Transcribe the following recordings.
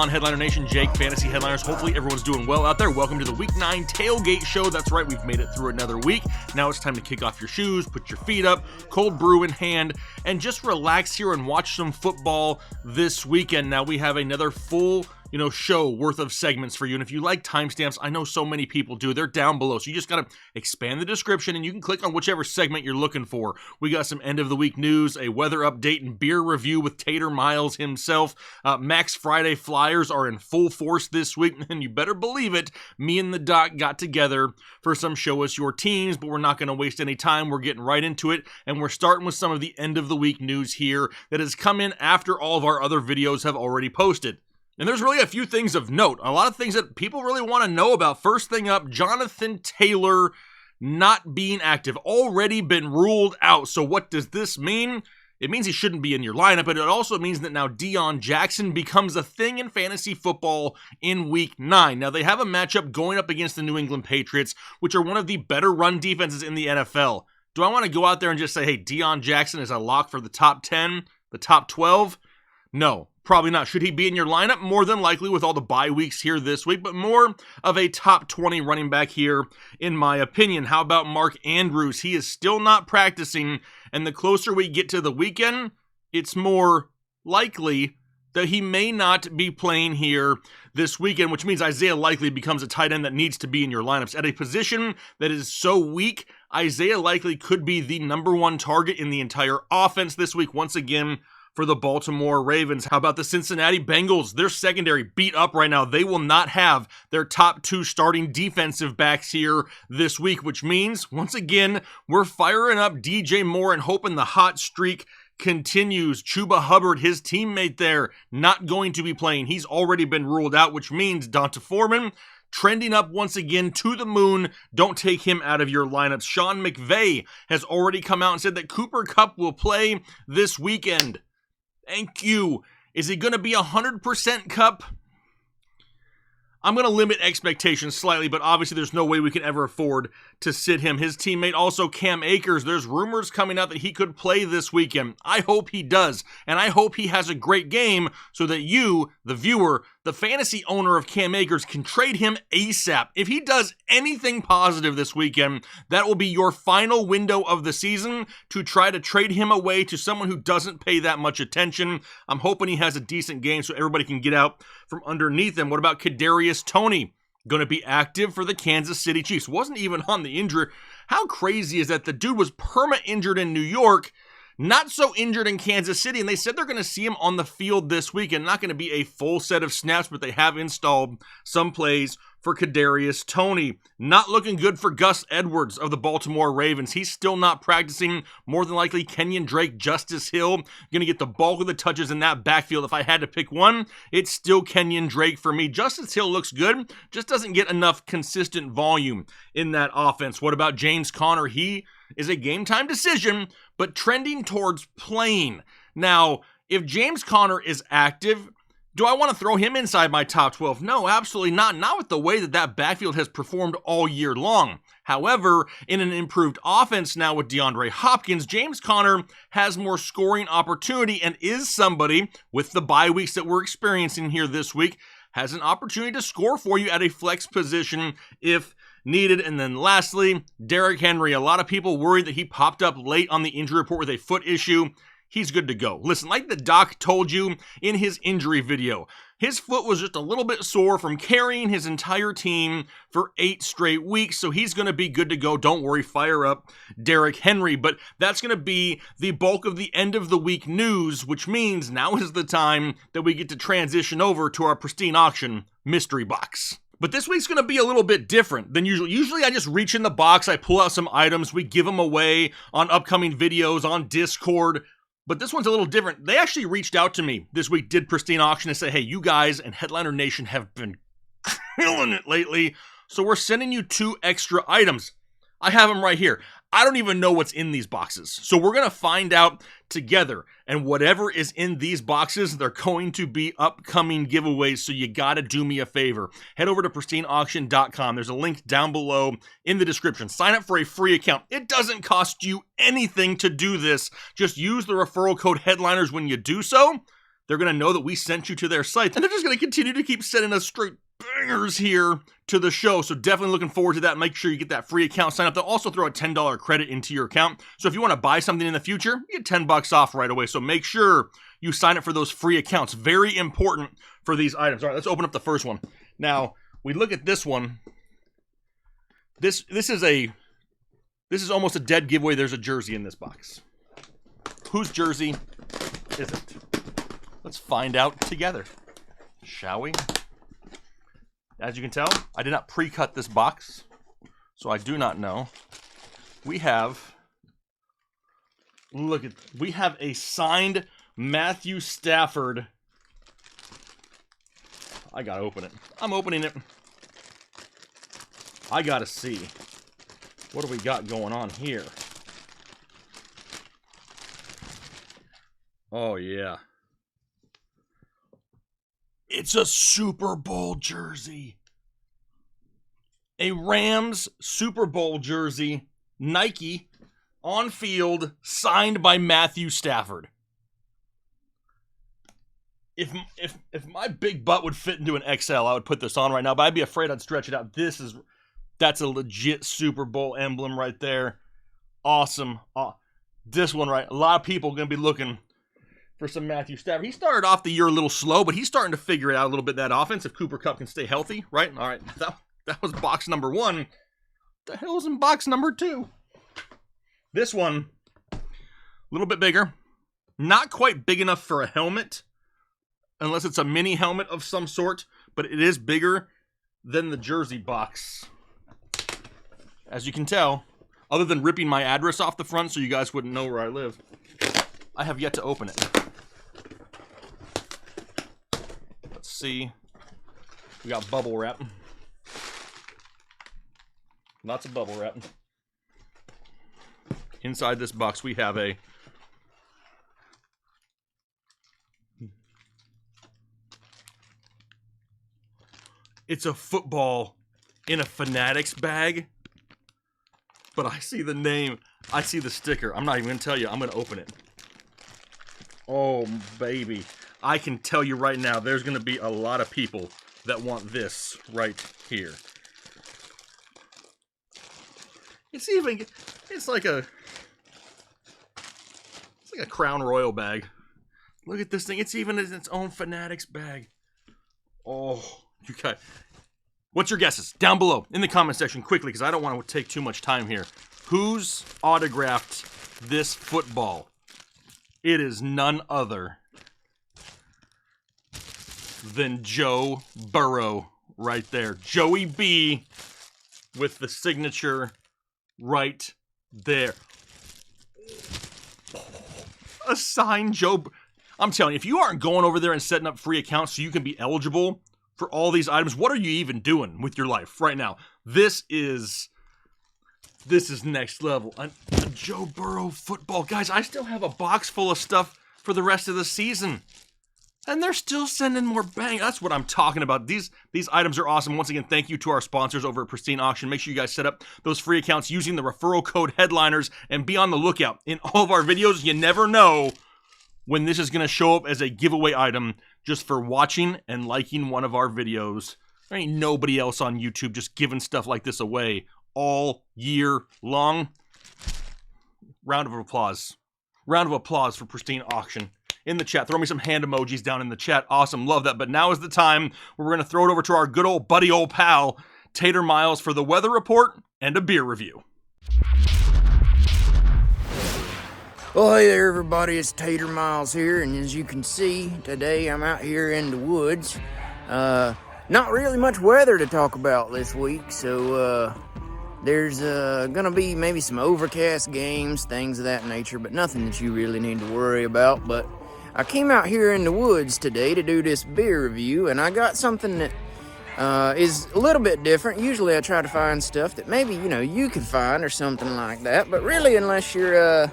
on, Headliner Nation? Jake, Fantasy Headliners. Hopefully everyone's doing well out there. Welcome to the Week 9 Tailgate Show. That's right, we've made it through another week. Now it's time to kick off your shoes, put your feet up, cold brew in hand, and just relax here and watch some football this weekend. Now we have another full show worth of segments for you. And if you like timestamps, I know so many people do. They're down below. So you just got to expand the description and you can click on whichever segment you're looking for. We got some end of the week news, a weather update and beer review with Tater Miles himself. Max Friday Fliers are in full force this week. And you better believe it, me and the doc got together for some show us your teams, but we're not going to waste any time. We're getting right into it. And we're starting with some of the end of the week news here that has come in after all of our other videos have already posted. And there's really a few things of note, a lot of things that people really want to know about. First thing up, Jonathan Taylor not being active, already been ruled out. So what does this mean? It means he shouldn't be in your lineup, but it also means that now Deion Jackson becomes a thing in fantasy football in Week 9. Now, they have a matchup going up against the New England Patriots, which are one of the better run defenses in the NFL. Do I want to go out there and just say, hey, Deion Jackson is a lock for the top 10, the top 12? No. Probably not. Should he be in your lineup? More than likely with all the bye weeks here this week, but more of a top 20 running back here, in my opinion. How about Mark Andrews? He is still not practicing, and the closer we get to the weekend, it's more likely that he may not be playing here this weekend, which means Isaiah Likely becomes a tight end that needs to be in your lineups. At a position that is so weak, Isaiah Likely could be the number one target in the entire offense this week, once again, for the Baltimore Ravens. How about the Cincinnati Bengals? Their secondary beat up right now. They will not have their top two starting defensive backs here this week, which means, once again, we're firing up DJ Moore and hoping the hot streak continues. Chuba Hubbard, his teammate there, not going to be playing. He's already been ruled out, which means Donta Foreman trending up once again to the moon. Don't take him out of your lineups. Sean McVay has already come out and said that Cooper Kupp will play this weekend. Thank you. Is it going to be 100% Kupp? I'm going to limit expectations slightly, but obviously there's no way we can ever afford to sit him. His teammate, also Cam Akers, there's rumors coming out that he could play this weekend. I hope he does, and I hope he has a great game so that you, the viewer, the fantasy owner of Cam Akers, can trade him ASAP. If he does anything positive this weekend, that will be your final window of the season to try to trade him away to someone who doesn't pay that much attention. I'm hoping he has a decent game so everybody can get out from underneath him. What about Kadarius Toney? Going to be active for the Kansas City Chiefs. Wasn't even on the injury. How crazy is that? The dude was injured in New York, not so injured in Kansas City, and they said they're going to see him on the field this weekend. Not going to be a full set of snaps, but they have installed some plays for Kadarius Toney. Not looking good for Gus Edwards of the Baltimore Ravens. He's still not practicing. More than likely, Kenyon Drake, Justice Hill, going to get the bulk of the touches in that backfield. If I had to pick one, it's still Kenyon Drake for me. Justice Hill looks good, just doesn't get enough consistent volume in that offense. What about James Conner? He is a game-time decision, but trending towards playing. Now, if James Conner is active, do I want to throw him inside my top 12? No, absolutely not. Not with the way that backfield has performed all year long. However, in an improved offense now with DeAndre Hopkins, James Conner has more scoring opportunity and is somebody, with the bye weeks that we're experiencing here this week, has an opportunity to score for you at a flex position if needed. And then lastly, Derrick Henry. A lot of people worried that he popped up late on the injury report with a foot issue. He's good to go. Listen, like the doc told you in his injury video, his foot was just a little bit sore from carrying his entire team for 8 straight weeks, so he's going to be good to go. Don't worry, fire up Derrick Henry. But that's going to be the bulk of the end of the week news, which means now is the time that we get to transition over to our Pristine auction mystery box. But this week's going to be a little bit different than usual. Usually I just reach in the box, I pull out some items, we give them away on upcoming videos on Discord. But this one's a little different. They actually reached out to me this week, did Pristine Auction, and said, hey, you guys and Headliner Nation have been killing it lately, so we're sending you 2 extra items. I have them right here. I don't even know what's in these boxes. So we're going to find out together. And whatever is in these boxes, they're going to be upcoming giveaways. So you got to do me a favor. Head over to pristineauction.com. There's a link down below in the description. Sign up for a free account. It doesn't cost you anything to do this. Just use the referral code Headliners when you do so. they're going to know that we sent you to their site, and they're just going to continue to keep sending us straight bangers here to the show. So definitely looking forward to that. Make sure you get that free account sign up. They'll also throw a $10 credit into your account. So if you want to buy something in the future, you get $10 off right away. So make sure you sign up for those free accounts. Very important for these items. All right, let's open up the first one. Now, we look at this one. This is almost a dead giveaway. There's a jersey in this box. Whose jersey is it? Let's find out together, shall we? As you can tell, I did not pre-cut this box, so I do not know. We have a signed Matthew Stafford. I gotta open it. I'm opening it. I gotta see. What do we got going on here? Oh, yeah. It's a Super Bowl jersey. A Rams Super Bowl jersey, Nike, on field, signed by Matthew Stafford. If my big butt would fit into an XL, I would put this on right now, but I'd be afraid I'd stretch it out. That's a legit Super Bowl emblem right there. Awesome. This one, right? A lot of people are going to be looking for some Matthew Stafford. He started off the year a little slow, but he's starting to figure it out a little bit, that offense, if Cooper Kupp can stay healthy, right? All right, that was box number 1. What the hell is in box number 2? This one, a little bit bigger. Not quite big enough for a helmet, unless it's a mini helmet of some sort, but it is bigger than the jersey box. As you can tell, other than ripping my address off the front so you guys wouldn't know where I live, I have yet to open it. Let's see. We got bubble wrap. Lots of bubble wrap. Inside this box, we have it's a football in a Fanatics bag. But I see the name. I see the sticker. I'm not even going to tell you. I'm going to open it. Oh, baby. I can tell you right now, there's going to be a lot of people that want this right here. It's like a Crown Royal bag. Look at this thing. It's even in its own Fanatics bag. Oh, you guys. What's your guesses? Down below in the comment section quickly, because I don't want to take too much time here. Who's autographed this football? It is none other than Joe Burrow right there. Joey B with the signature right there. A signed Joe. I'm telling you, if you aren't going over there and setting up free accounts so you can be eligible for all these items, what are you even doing with your life right now? This is next level. A Joe Burrow football. Guys, I still have a box full of stuff for the rest of the season. And they're still sending more bang. That's what I'm talking about. These items are awesome. Once again, thank you to our sponsors over at Pristine Auction. Make sure you guys set up those free accounts using the referral code Headliners, and be on the lookout. In all of our videos, you never know when this is going to show up as a giveaway item just for watching and liking one of our videos. There ain't nobody else on YouTube just giving stuff like this away all year long. Round of applause. Round of applause for Pristine Auction. In the chat, throw me some hand emojis down in the chat. Awesome, love that. But now is the time where we're going to throw it over to our good old buddy, old pal, Tater Miles, for the weather report and a beer review. Well, hey there, everybody. It's Tater Miles here, and as you can see, today I'm out here in the woods. Not really much weather to talk about this week, so there's gonna be maybe some overcast games, things of that nature, but nothing that you really need to worry about. But I came out here in the woods today to do this beer review, and I got something that is a little bit different. Usually I try to find stuff that maybe, you could find or something like that, but really, unless you're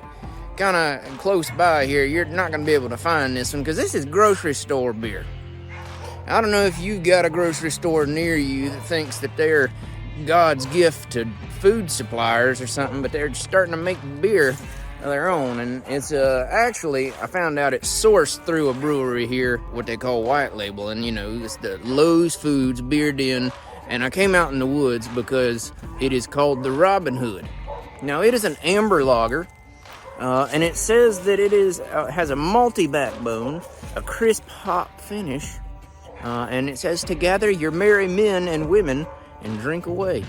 kind of close by here, you're not going to be able to find this one, because this is grocery store beer. I don't know if you've got a grocery store near you that thinks that they're God's gift to food suppliers or something, but they're starting to make beer of their own, and it's actually, I found out it's sourced through a brewery here, what they call white label, and it's the Lowe's Foods Beer Den, and I came out in the woods because it is called the Robin Hood. Now, it is an amber lager, and it says that it has a malty backbone, a crisp hop finish, and it says to gather your merry men and women and drink away.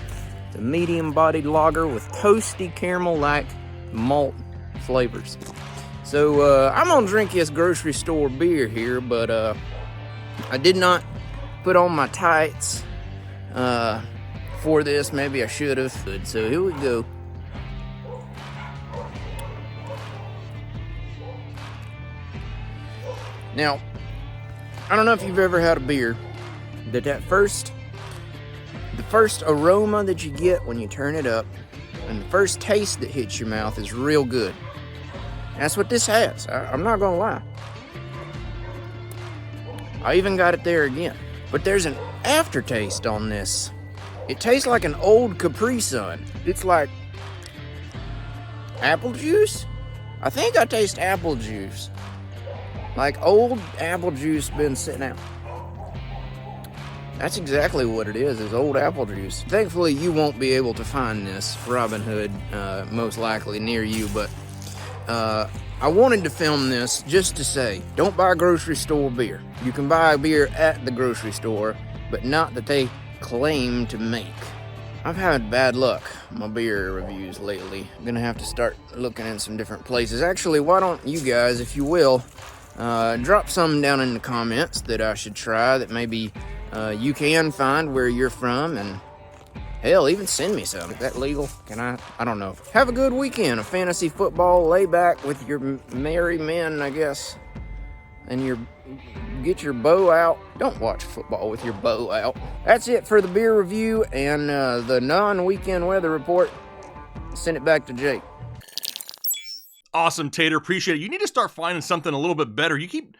It's a medium-bodied lager with toasty caramel-like malt flavors. So I'm gonna drink this grocery store beer here, but I did not put on my tights for this. Maybe I should have. So here we go. Now, I don't know if you've ever had a beer that first aroma that you get when you turn it up and the first taste that hits your mouth is real good. That's what this has. I'm not gonna lie. I even got it there again. But there's an aftertaste on this. It tastes like an old Capri Sun. It's like apple juice? I think I taste apple juice. Like old apple juice been sitting out. That's exactly what it is old apple juice. Thankfully, you won't be able to find this Robin Hood, most likely near you, but I wanted to film this just to say, don't buy grocery store beer. You can buy beer at the grocery store, but not that they claim to make. I've had bad luck on my beer reviews lately. I'm gonna have to start looking in some different places. Actually, why don't you guys, if you will, drop some down in the comments that I should try that maybe you can find where you're from, and hell, even send me some. Is that legal? Can I don't know. Have a good weekend of fantasy football. Lay back with your merry men, I guess, and get your bow out. Don't watch football with your bow out. That's it for the beer review and the non-weekend weather report. Send it back to Jake. Awesome, Tater. Appreciate it. You need to start finding something a little bit better. You keep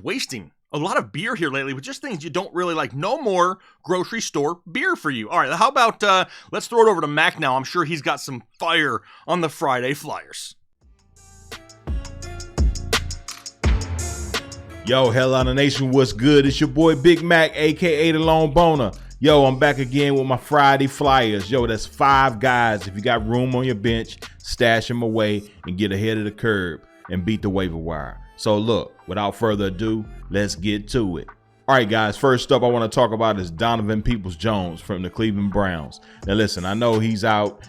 wasting a lot of beer here lately with just things you don't really like. No more grocery store beer for you. All right, how about let's throw it over to Mac now. I'm sure he's got some fire on the Friday Flyers. Yo, Hellana Nation, what's good? It's your boy Big Mac, aka the Lone Boner. Yo, I'm back again with my Friday Flyers. Yo, that's 5 guys. If you got room on your bench, stash them away and get ahead of the curve and beat the waiver wire. So look, without further ado, let's get to it. All right, guys, first up I want to talk about is Donovan Peoples-Jones from the Cleveland Browns. Now listen, I know he's out.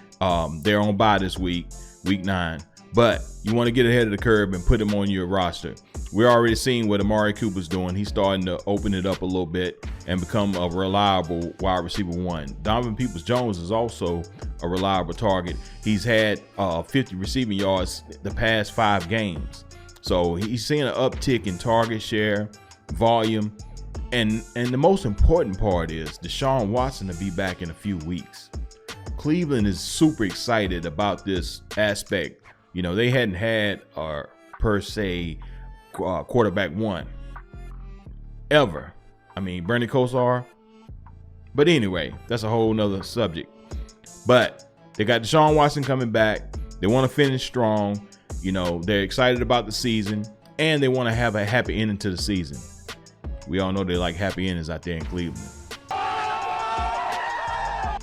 They're on bye this week 9, but you want to get ahead of the curve and put him on your roster. We're already seeing what Amari Cooper's doing. He's starting to open it up a little bit and become a reliable wide receiver 1. Donovan Peoples-Jones is also a reliable target. He's had 50 receiving yards the past 5 games. So he's seeing an uptick in target share, volume, and the most important part is Deshaun Watson to be back in a few weeks. Cleveland is super excited about this aspect. You know, they hadn't had per se quarterback 1 ever. I mean, Bernie Kosar. But anyway, that's a whole nother subject. But they got Deshaun Watson coming back. They want to finish strong. You know, they're excited about the season, and they want to have a happy ending to the season. We all know they like happy endings out there in Cleveland.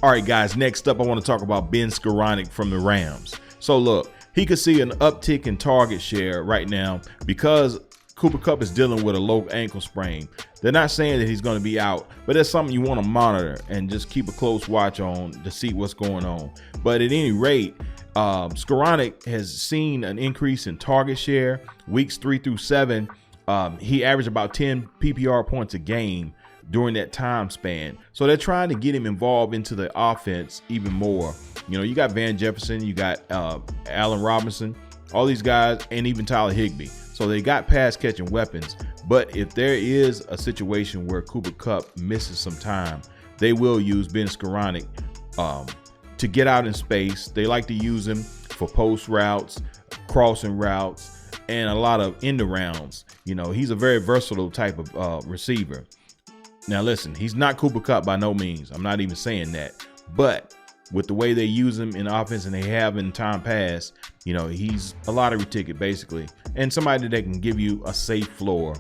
All right, guys, next up, I want to talk about Ben Skoranek from the Rams. So look, he could see an uptick in target share right now because Cooper Kupp is dealing with a low ankle sprain. They're not saying that he's going to be out, but that's something you want to monitor and just keep a close watch on to see what's going on. But at any rate, Skoranek has seen an increase in target share weeks 3 through 7. He averaged about 10 PPR points a game during that time span. So they're trying to get him involved into the offense even more. You know, you got Van Jefferson, you got Allen Robinson, all these guys, and even Tyler Higbee. So they got pass catching weapons. But if there is a situation where Cooper Kupp misses some time, they will use Ben Skoranek to get out in space. They like to use him for post routes, crossing routes, and a lot of end arounds. You know, he's a very versatile type of receiver. Now, listen, he's not Cooper Kupp by no means. I'm not even saying that. But with the way they use him in offense and they have in time past, you know, he's a lottery ticket basically, and somebody that can give you a safe floor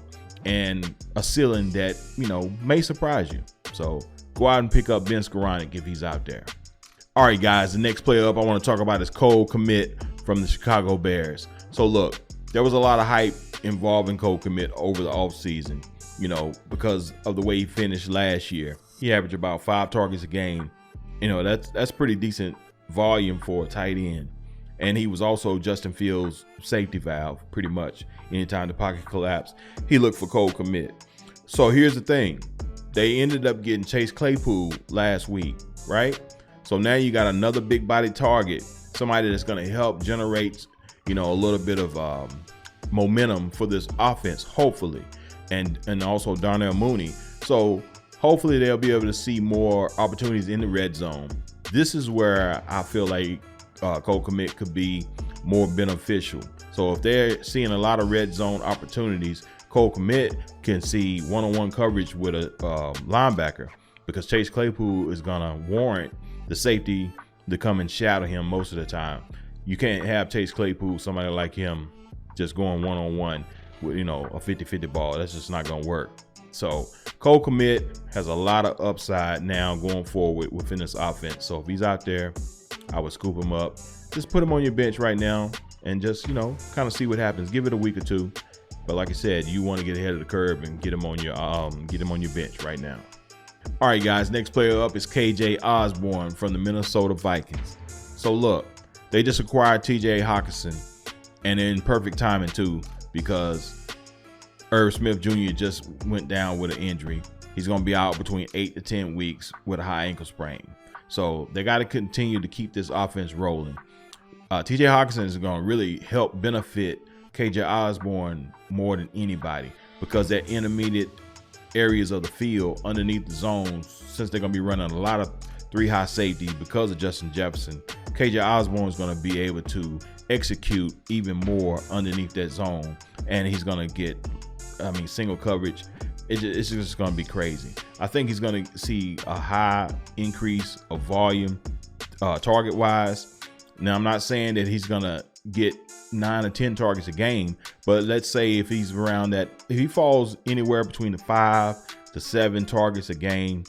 and a ceiling that, you know, may surprise you. So go out and pick up Ben Skoranek if he's out there. All right, guys, the next player up I want to talk about is Cole Kmet from the Chicago Bears. So look, there was a lot of hype involving Cole Kmet over the offseason, you know, because of the way he finished last year. He averaged about 5 targets a game. You know, that's pretty decent volume for a tight end. And he was also Justin Fields' safety valve, pretty much. Anytime the pocket collapsed, he looked for Cole Kmet. So here's the thing. They ended up getting Chase Claypool last week, right? So now you got another big body target, somebody that's going to help generate, you know, a little bit of momentum for this offense, hopefully. And also Darnell Mooney. So hopefully they'll be able to see more opportunities in the red zone. This is where I feel like Cole Kmet could be more beneficial. So if they're seeing a lot of red zone opportunities, Cole Kmet can see one-on-one coverage with a linebacker, because Chase Claypool is going to warrant the safety to come and shadow him most of the time. You can't have Chase Claypool, somebody like him, just going one-on-one with, you know, a 50-50 ball. That's just not going to work. So Cole Kmet has a lot of upside now going forward within this offense. So if he's out there, I would scoop him up. Just put him on your bench right now and just, you know, kind of see what happens. Give it a week or two. But like I said, you want to get ahead of the curve and get him on your bench right now. All right, guys, next player up is KJ Osborne from the Minnesota Vikings. So look, they just acquired TJ Hawkinson, and in perfect timing too, because Irv Smith Jr. just went down with an injury. He's going to be out between 8 to 10 weeks with a high ankle sprain. So they got to continue to keep this offense rolling. TJ Hawkinson is going to really help benefit KJ Osborne more than anybody, because that intermediate areas of the field underneath the zones, since they're going to be running a lot of 3-high safety because of Justin Jefferson, KJ Osborne is going to be able to execute even more underneath that zone, and he's going to get, single coverage. It's just going to be crazy. I think he's going to see a high increase of volume target wise. Now, I'm not saying that he's going to get 9 or 10 targets a game, but let's say if he's around that, if he falls anywhere between the 5 to 7 targets a game,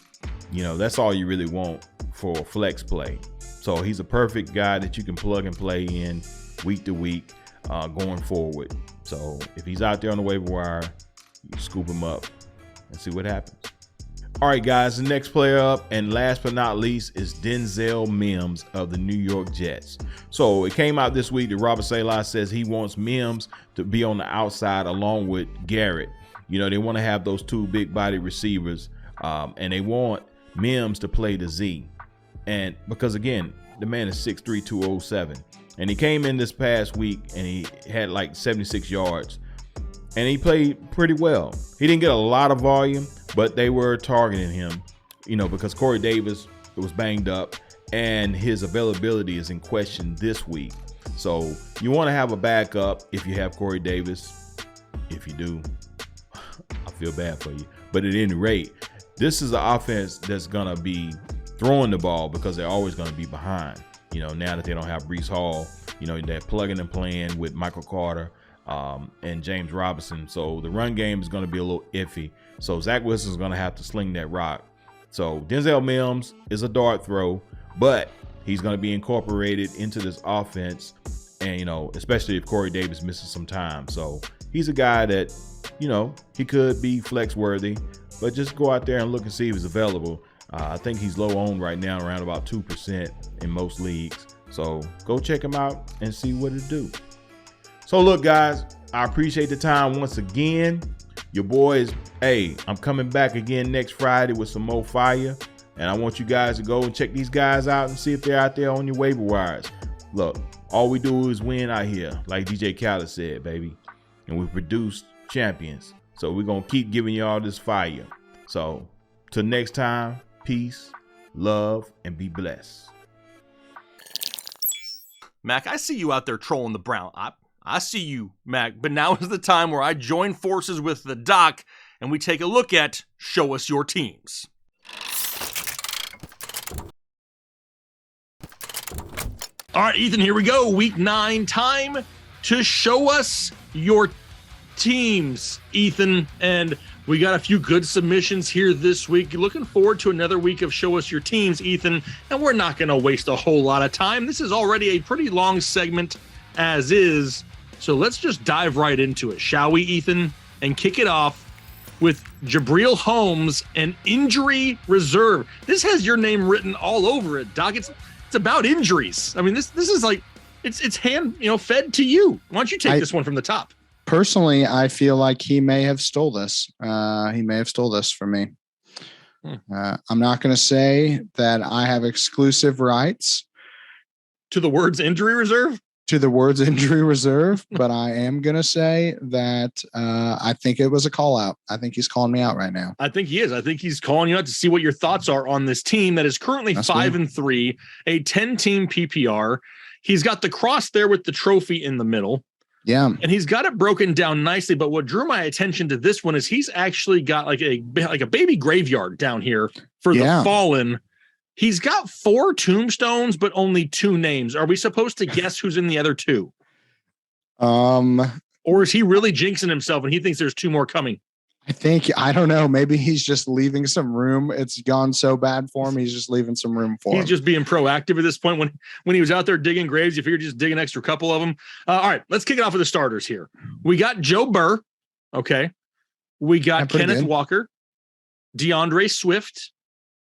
you know, that's all you really want for flex play. So he's a perfect guy that you can plug and play in week to week going forward. So if he's out there on the waiver wire, you scoop him up and see what happens. All right, guys, the next player up, and last but not least, is Denzel Mims of the New York Jets. So it came out this week that Robert Saleh says he wants Mims to be on the outside along with Garrett. You know, they want to have those 2 big body receivers, and they want Mims to play the Z. And because, again, the man is 6'3", 207. And he came in this past week and he had like 76 yards. And he played pretty well. He didn't get a lot of volume, but they were targeting him, you know, because Corey Davis was banged up and his availability is in question this week. So you want to have a backup if you have Corey Davis. If you do, I feel bad for you. But at any rate, this is an offense that's going to be throwing the ball because they're always going to be behind. You know, now that they don't have Breece Hall, you know, they're plugging and playing with Michael Carter and James Robinson. So the run game is going to be a little iffy. So Zach Wilson is going to have to sling that rock. So Denzel Mims is a dart throw, but he's going to be incorporated into this offense. And, you know, especially if Corey Davis misses some time. So he's a guy that, you know, he could be flex worthy, but just go out there and look and see if he's available. I think he's low owned right now, around about 2% in most leagues. So go check him out and see what it do. So look, guys, I appreciate the time once again. Your boys, hey, I'm coming back again next Friday with some more fire. And I want you guys to go and check these guys out and see if they're out there on your waiver wires. Look, all we do is win out here, like DJ Khaled said, baby. And we produce champions. So we're going to keep giving y'all this fire. So till next time, peace, love, and be blessed. Mac, I see you out there trolling the Brown. I see you, Mac, but now is the time where I join forces with the doc and we take a look at Show Us Your Teams. All right, Ethan, here we go. Week 9, time to show us your teams, Ethan. And we got a few good submissions here this week. Looking forward to another week of Show Us Your Teams, Ethan. And we're not going to waste a whole lot of time. This is already a pretty long segment as is. So let's just dive right into it, shall we, Ethan? And kick it off with Jabril Holmes and injury reserve. This has your name written all over it, Doc. It's about injuries. I mean, this is like it's hand fed to you. Why don't you take this one from the top? Personally, I feel like he may have stole this. He may have stole this from me. I'm not going to say that I have exclusive rights to the words injury reserve. But I am going to say that I think it was a call out. I think he's calling me out right now. I think he is. I think he's calling you out to see what your thoughts are on this team that is currently 5-3, a 10-team PPR. He's got the cross there with the trophy in the middle. Yeah. And he's got it broken down nicely. But what drew my attention to this one is he's actually got like a baby graveyard down here for the fallen. He's got 4 tombstones, but only 2 names. Are we supposed to guess who's in the other 2? Or is he really jinxing himself and he thinks there's 2 more coming? I don't know. Maybe he's just leaving some room. It's gone so bad for him. He's just leaving some room for him. He's just being proactive at this point. When he was out there digging graves, you figured just dig an extra couple of them. All right, let's kick it off with the starters here. We got Joe Burr. Okay. We got Kenneth Walker, DeAndre Swift,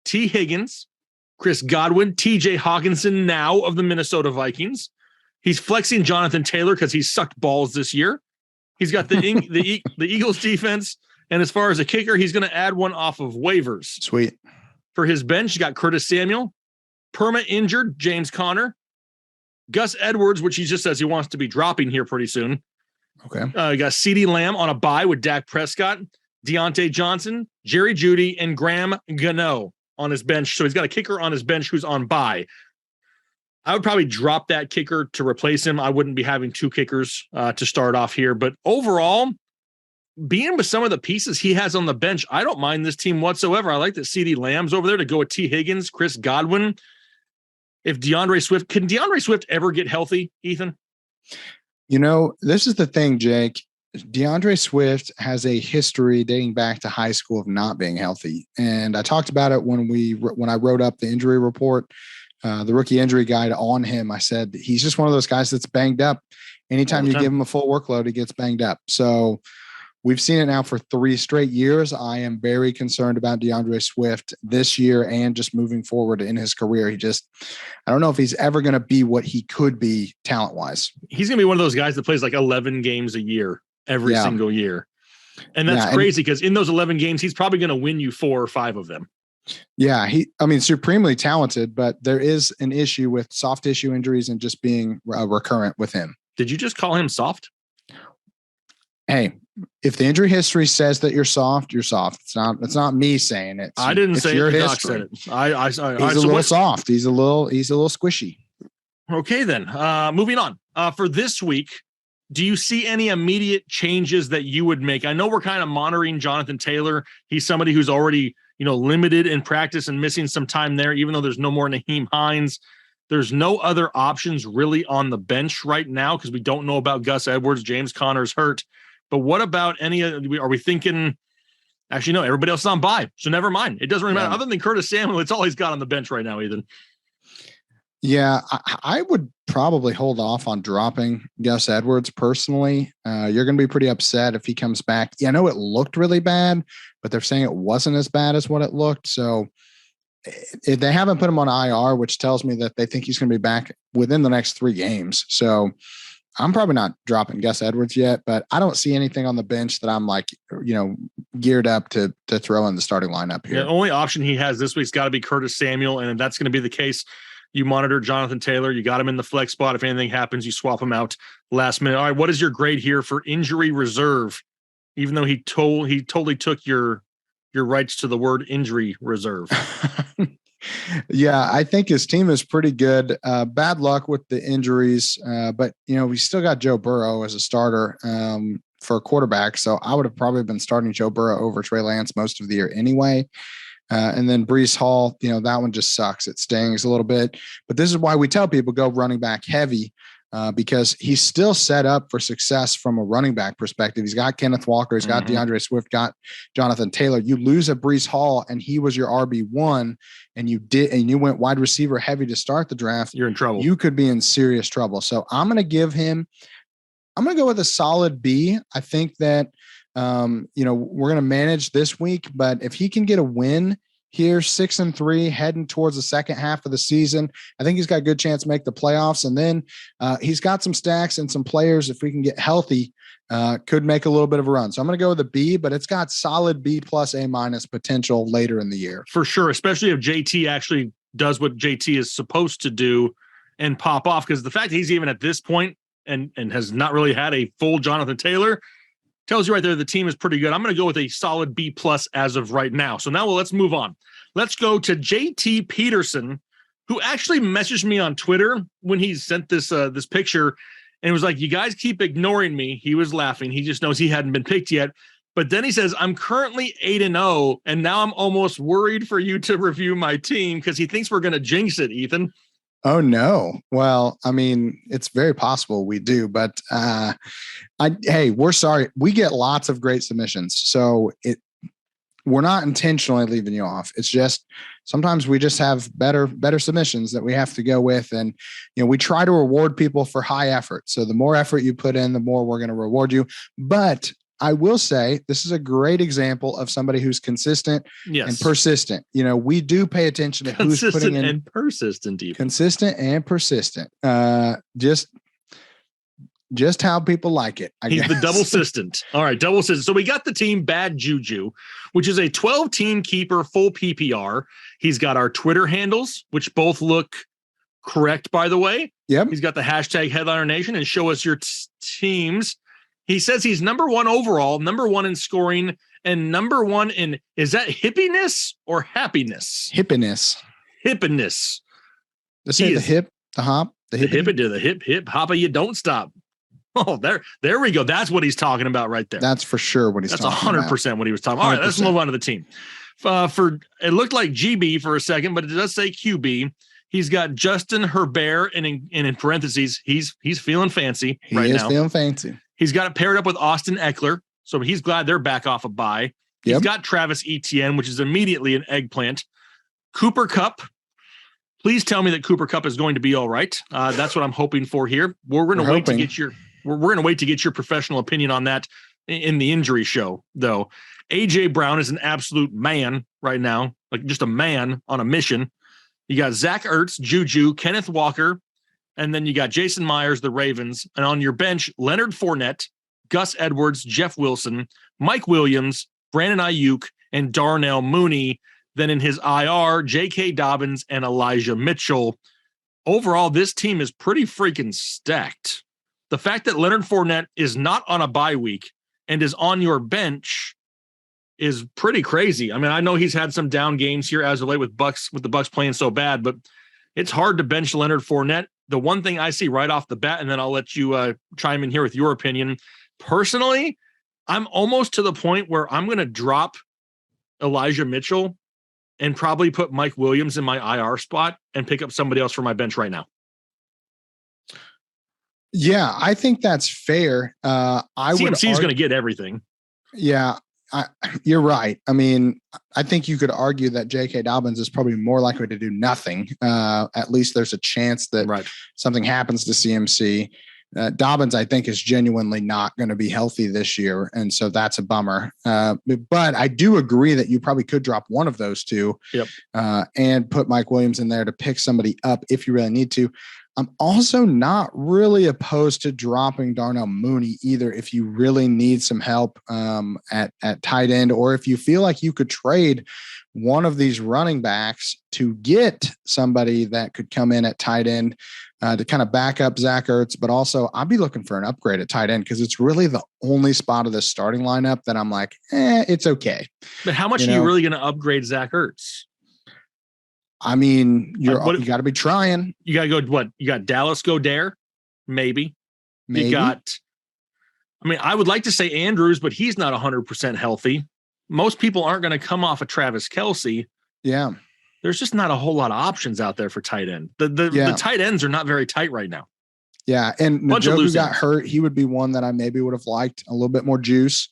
T. Higgins, Chris Godwin, TJ Hawkinson, now of the Minnesota Vikings. He's flexing Jonathan Taylor because he's sucked balls this year. He's got the Eagles defense. And as far as a kicker, he's going to add one off of waivers. Sweet. For his bench, you got Curtis Samuel, perma-injured James Conner, Gus Edwards, which he just says he wants to be dropping here pretty soon. Okay. You got CeeDee Lamb on a bye with Dak Prescott, Deontay Johnson, Jerry Jeudy, and Graham Gano on his bench. So he's got a kicker on his bench who's on bye. I would probably drop that kicker to replace him. I wouldn't be having 2 kickers to start off here. But overall, being with some of the pieces he has on the bench, I don't mind this team whatsoever. I like that CeeDee Lamb's over there to go with T. Higgins, Chris Godwin. If DeAndre Swift, can DeAndre Swift ever get healthy, Ethan? This is the thing, Jake. DeAndre Swift has a history dating back to high school of not being healthy. And I talked about it when I wrote up the injury report, the rookie injury guide on him. I said, he's just one of those guys that's banged up. Anytime you give him a full workload, he gets banged up. So we've seen it now for 3 straight years. I am very concerned about DeAndre Swift this year and just moving forward in his career. I don't know if he's ever going to be what he could be talent-wise. He's going to be one of those guys that plays like 11 games a year. Every single year. And that's crazy because in those 11 games, he's probably going to win you 4 or 5 of them. Yeah. Supremely talented, but there is an issue with soft tissue injuries and just being recurrent with him. Did you just call him soft? Hey, if the injury history says that you're soft, you're soft. It's not me saying it. I didn't say your it. Doc said it. He's a little soft. He's a little squishy. Okay, then. Moving on. For this week, do you see any immediate changes that you would make? I know we're kind of monitoring Jonathan Taylor. He's somebody who's already, limited in practice and missing some time there, even though there's no more Naheem Hines. There's no other options really on the bench right now because we don't know about Gus Edwards. James Conner's hurt. But what about are we thinking, actually, no, everybody else is on bye. So never mind. It doesn't really matter. Other than Curtis Samuel, it's all he's got on the bench right now, Ethan. Yeah, I would probably hold off on dropping Gus Edwards personally. You're going to be pretty upset if he comes back. Yeah, I know it looked really bad, but they're saying it wasn't as bad as what it looked. So if they haven't put him on IR, which tells me that they think he's going to be back within the next 3 games. So I'm probably not dropping Gus Edwards yet, but I don't see anything on the bench that I'm geared up to throw in the starting lineup here. The only option he has this week's got to be Curtis Samuel, and that's going to be the case. You monitor Jonathan Taylor. You got him in the flex spot. If anything happens, you swap him out last minute. All right, what is your grade here for injury reserve? Even though he totally took your rights to the word injury reserve. Yeah, I think his team is pretty good. Bad luck with the injuries, but we still got Joe Burrow as a starter for a quarterback. So I would have probably been starting Joe Burrow over Trey Lance most of the year anyway. And then Breece Hall, that one just sucks. It stings a little bit. But this is why we tell people go running back heavy, because he's still set up for success from a running back perspective. He's got Kenneth Walker. He's got DeAndre Swift, got Jonathan Taylor. You lose a Breece Hall, and he was your RB1, and you went wide receiver heavy to start the draft. You're in trouble. You could be in serious trouble. So I'm going to go with a solid B. I think that, we're going to manage this week, but if he can get a win here, 6-3, heading towards the second half of the season, I think he's got a good chance to make the playoffs. And then he's got some stacks and some players, if we can get healthy, could make a little bit of a run. So I'm going to go with a B, but it's got solid B plus A minus potential later in the year. For sure, especially if JT actually does what JT is supposed to do and pop off, because the fact that he's even at this point and has not really had a full Jonathan Taylor tells you right there the team is pretty good. I'm going to go with a solid B plus as of right now. So now let's move on. Let's go to JT Peterson, who actually messaged me on Twitter when he sent this picture and was like, "You guys keep ignoring me." He was laughing. He just knows he hadn't been picked yet. But then he says, "I'm currently 8-0, and now I'm almost worried for you to review my team," because he thinks we're going to jinx it, Ethan. Oh, no. Well, I mean, it's very possible we do, but hey, we're sorry. We get lots of great submissions. So we're not intentionally leaving you off. It's just sometimes we just have better submissions that we have to go with. And, we try to reward people for high effort. So the more effort you put in, the more we're going to reward you. But I will say this is a great example of somebody who's consistent and persistent. We do pay attention to who's putting in and persistent, even. Consistent and persistent. Just how people like it. He's the double assistant. All right, double assistant. So we got the team Bad Juju, which is a 12-team keeper, full PPR. He's got our Twitter handles, which both look correct, by the way. Yep. He's got the hashtag Headliner Nation and show us your teams. He says he's number 1 overall, number 1 in scoring, and number 1 in, is that hippiness or happiness? Hippiness. Hippiness. Let's say the hip, the hop, the hip. The hip, hoppa, you don't stop. Oh, there we go. That's what he's talking about right there. That's for sure what he's talking about. That's 100% what he was talking about. All right, let's move on to the team. It looked like GB for a second, but it does say QB. He's got Justin Herbert, and in parentheses, he's feeling fancy right now. He is feeling fancy. He's got it paired up with Austin Eckler, so he's glad they're back off a bye. He's got Travis Etienne, which is immediately an eggplant. Cooper Kupp. Please tell me that Cooper Kupp is going to be all right. That's what I'm hoping for here. We're going to wait to get your professional opinion on that in the injury show, though. AJ Brown is an absolute man right now, like just a man on a mission. You got Zach Ertz, Juju, Kenneth Walker, and then you got Jason Myers, the Ravens. And on your bench, Leonard Fournette, Gus Edwards, Jeff Wilson, Mike Williams, Brandon Ayuk, and Darnell Mooney. Then in his IR, J.K. Dobbins and Elijah Mitchell. Overall, this team is pretty freaking stacked. The fact that Leonard Fournette is not on a bye week and is on your bench is pretty crazy. I mean, I know he's had some down games here as of late with the Bucks playing so bad, but it's hard to bench Leonard Fournette. The one thing I see right off the bat, and then I'll let you chime in here with your opinion. Personally, I'm almost to the point where I'm going to drop Elijah Mitchell and probably put Mike Williams in my IR spot and pick up somebody else for my bench right now. Yeah, I think that's fair. CMC is going to get everything. Yeah, you're right. I mean, I think you could argue that J.K. Dobbins is probably more likely to do nothing. At least there's a chance that something happens to CMC. Dobbins, I think, is genuinely not going to be healthy this year. And so that's a bummer. But I do agree that you probably could drop one of those two and put Mike Williams in there to pick somebody up if you really need to. I'm also not really opposed to dropping Darnell Mooney either if you really need some help at tight end, or if you feel like you could trade one of these running backs to get somebody that could come in at tight end to kind of back up Zach Ertz. But also I'd be looking for an upgrade at tight end because it's really the only spot of the starting lineup that I'm like, it's okay. But how much are you really going to upgrade Zach Ertz? I mean, you got to be trying. You got to go, what? You got Dallas Goedert? Maybe. You got, I mean, I would like to say Andrews, but he's not 100% healthy. Most people aren't going to come off of Travis Kelce. Yeah. There's just not a whole lot of options out there for tight end. The tight ends are not very tight right now. Yeah. And Njoku got hurt. He would be one that I maybe would have liked a little bit more juice.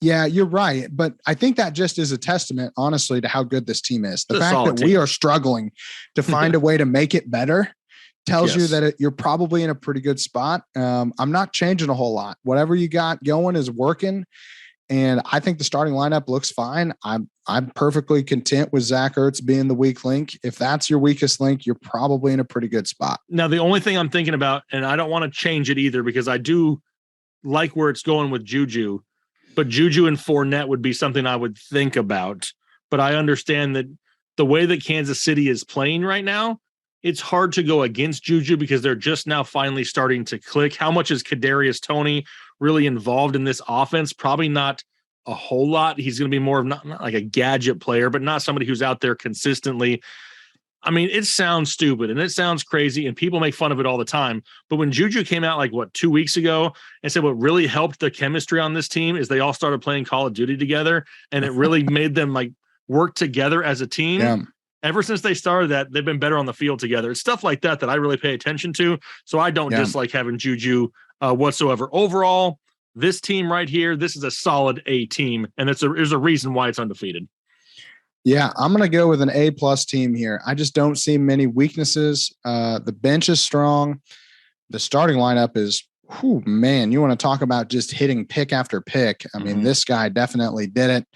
Yeah, you're right. But I think that just is a testament, honestly, to how good this team is. The fact that we are struggling to find a way to make it better tells you that you're probably in a pretty good spot. I'm not changing a whole lot. Whatever you got going is working. And I think the starting lineup looks fine. I'm perfectly content with Zach Ertz being the weak link. If that's your weakest link, you're probably in a pretty good spot. Now, the only thing I'm thinking about, and I don't want to change it either because I do like where it's going with Juju, but Juju and Fournette would be something I would think about. But I understand that the way that Kansas City is playing right now, it's hard to go against Juju because they're just now finally starting to click. How much is Kadarius Toney really involved in this offense? Probably not a whole lot. He's going to be more of not like a gadget player, but not somebody who's out there consistently. I mean, it sounds stupid and it sounds crazy and people make fun of it all the time. But when Juju came out 2 weeks ago and said what really helped the chemistry on this team is they all started playing Call of Duty together and it really made them work together as a team. Yeah. Ever since they started that, they've been better on the field together. It's stuff like that I really pay attention to. So I don't dislike having Juju whatsoever. Overall, this team right here, this is a solid A team, and there's a reason why it's undefeated. Yeah, I'm going to go with an A+ team here. I just don't see many weaknesses. The bench is strong. The starting lineup is, man, you want to talk about just hitting pick after pick. I mean, this guy definitely did it.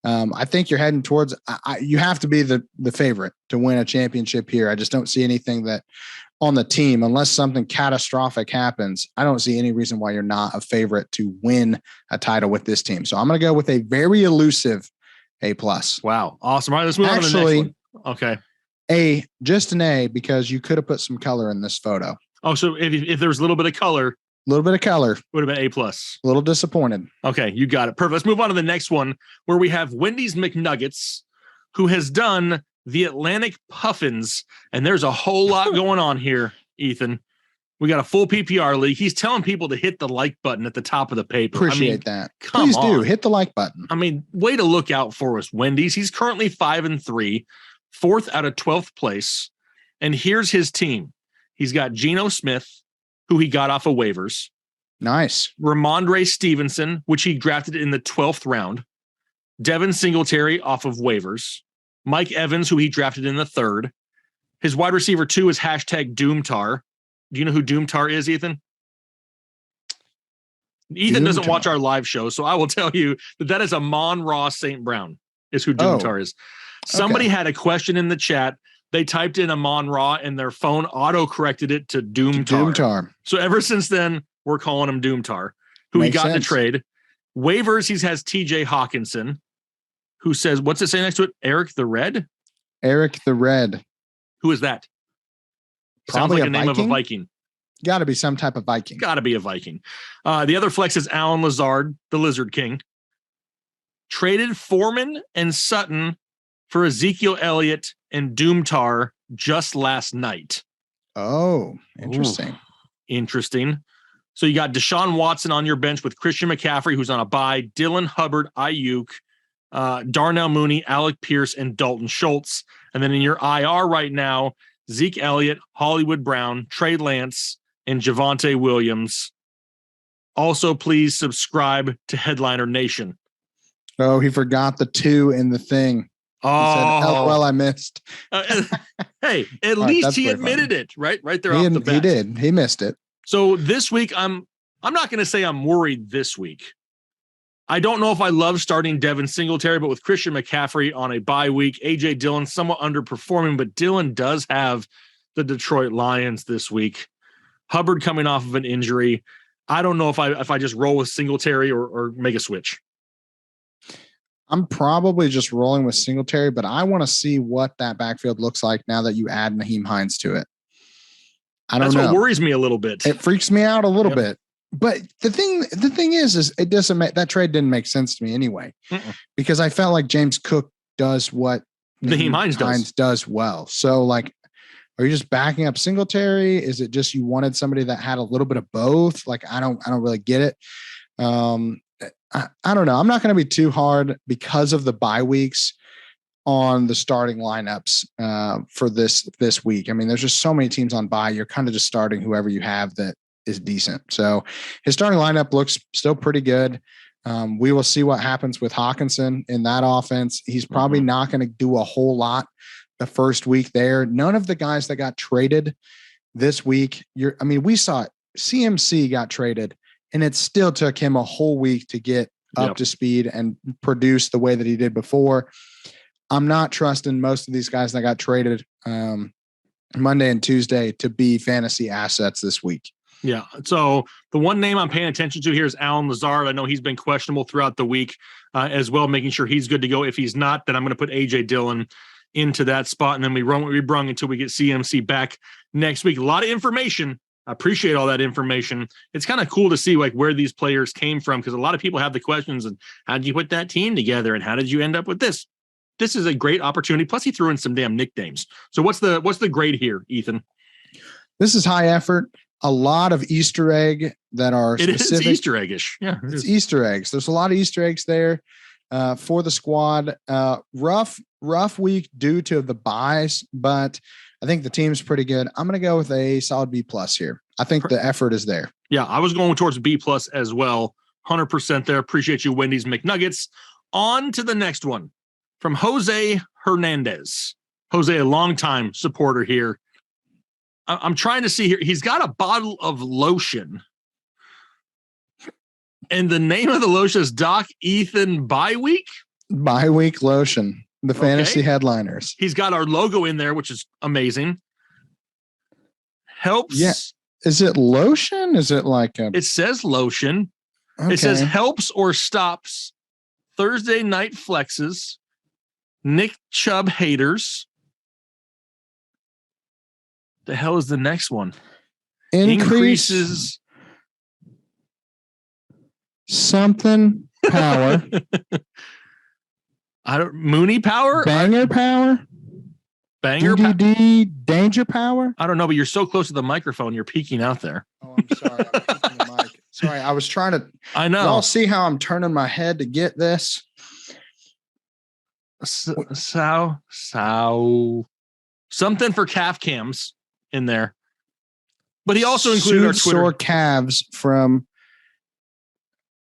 I think you're heading towards, you have to be the favorite to win a championship here. I just don't see anything that on the team, unless something catastrophic happens, I don't see any reason why you're not a favorite to win a title with this team. So I'm going to go with a very elusive A+. Wow. Awesome. All right, let's move on to the next one. Okay. Just an A, because you could have put some color in this photo. Oh, so if there was a little bit of color, would have been A+. A little disappointed. Okay, you got it. Perfect. Let's move on to the next one where we have Wendy's McNuggets, who has done the Atlantic Puffins, and there's a whole lot going on here, Ethan. We got a full PPR league. He's telling people to hit the like button at the top of the paper. Appreciate that. Please do hit the like button. I mean, way to look out for us, Wendy's. He's currently 5-3, 4th out of 12th place. And here's his team. He's got Geno Smith, who he got off of waivers. Nice. Ramondre Stevenson, which he drafted in the 12th round. Devin Singletary off of waivers. Mike Evans, who he drafted in the 3rd. His wide receiver 2 is #Doomtar. Do you know who Doomtar is, Ethan? Ethan doesn't watch our live show, so I will tell you that is Amon-Ra St. Brown is who Doomtar is. Somebody had a question in the chat. They typed in Amon-Ra and their phone auto-corrected it to Doomtar. So ever since then, we're calling him Doomtar, who he got in a trade. Waivers, he has TJ Hawkinson, who says, what's it say next to it? Eric the Red? Eric the Red. Who is that? Probably sounds like a name of a Viking. Got to be some type of Viking. Got to be a Viking. The other flex is Alan Lazard, the Lizard King. Traded Foreman and Sutton for Ezekiel Elliott and Doomtar just last night. Oh, interesting. Ooh, interesting. So you got Deshaun Watson on your bench with Christian McCaffrey, who's on a bye, Dylan Hubbard, Ayuk, Darnell Mooney, Alec Pierce, and Dalton Schultz. And then in your IR right now, Zeke Elliott, Hollywood Brown, Trey Lance, and Javonte Williams. Also, please subscribe to Headliner Nation. Oh, he forgot the 2 in the thing. Oh, he said, well, I missed. Hey, at least he admitted it, right there off the bat. He did. He missed it. So this week, I'm not going to say I'm worried this week. I don't know if I love starting Devin Singletary, but with Christian McCaffrey on a bye week, A.J. Dillon somewhat underperforming, but Dillon does have the Detroit Lions this week. Hubbard coming off of an injury. I don't know if I just roll with Singletary or make a switch. I'm probably just rolling with Singletary, but I want to see what that backfield looks like now that you add Naheem Hines to it. That's what worries me a little bit. It freaks me out a little bit. But the thing is it doesn't make that trade didn't make sense to me anyway, because I felt like James Cook does what Naheem Hines does well. So are you just backing up Singletary? Is it just you wanted somebody that had a little bit of both? I don't really get it. I don't know. I'm not going to be too hard because of the bye weeks. on the starting lineups for this week. I mean, there's just so many teams on bye. You're kind of just starting whoever you have that is decent. So his starting lineup looks still pretty good. We will see what happens with Hawkinson in that offense. He's probably not going to do a whole lot the first week there. None of the guys that got traded this week, we saw CMC got traded, and it still took him a whole week to get up to speed and produce the way that he did before. I'm not trusting most of these guys that got traded Monday and Tuesday to be fantasy assets this week. Yeah. So the one name I'm paying attention to here is Alan Lazard. I know he's been questionable throughout the week as well, making sure he's good to go. If he's not, then I'm going to put AJ Dillon into that spot, and then we run what we brung until we get CMC back next week. A lot of information. I appreciate all that information. It's kind of cool to see like where these players came from, because a lot of people have the questions and how did you put that team together and how did you end up with this? This is a great opportunity. Plus, he threw in some damn nicknames. So what's the grade here, Ethan? This is high effort. A lot of Easter egg that are specific. It's Easter eggish. Yeah, it's Easter eggs. There's a lot of Easter eggs there for the squad. Rough week due to the buys, but I think the team's pretty good. I'm going to go with a solid B+ here. I think the effort is there. Yeah, I was going towards B+ as well. 100% there. Appreciate you, Wendy's McNuggets. On to the next one from Jose Hernandez. Jose, a longtime supporter here. I'm trying to see here. He's got a bottle of lotion. And the name of the lotion is Doc Ethan Bye-Week? Bye-Week lotion. The fantasy headliners. He's got our logo in there, which is amazing. Helps. Yeah. Is it lotion? Is it like a... It says lotion. Okay. It says helps or stops Thursday night flexes, Nick Chubb haters. The hell is the next one? Increases something power. Mooney power? Banger power? Banger DDD danger power? I don't know, but you're so close to the microphone, you're peeking out there. Oh, I'm sorry. I'm peeking the mic. Sorry, I was trying to... I know. Y'all see how I'm turning my head to get this? Something for calf cams in there. But he also included our Twitter. Sore calves from...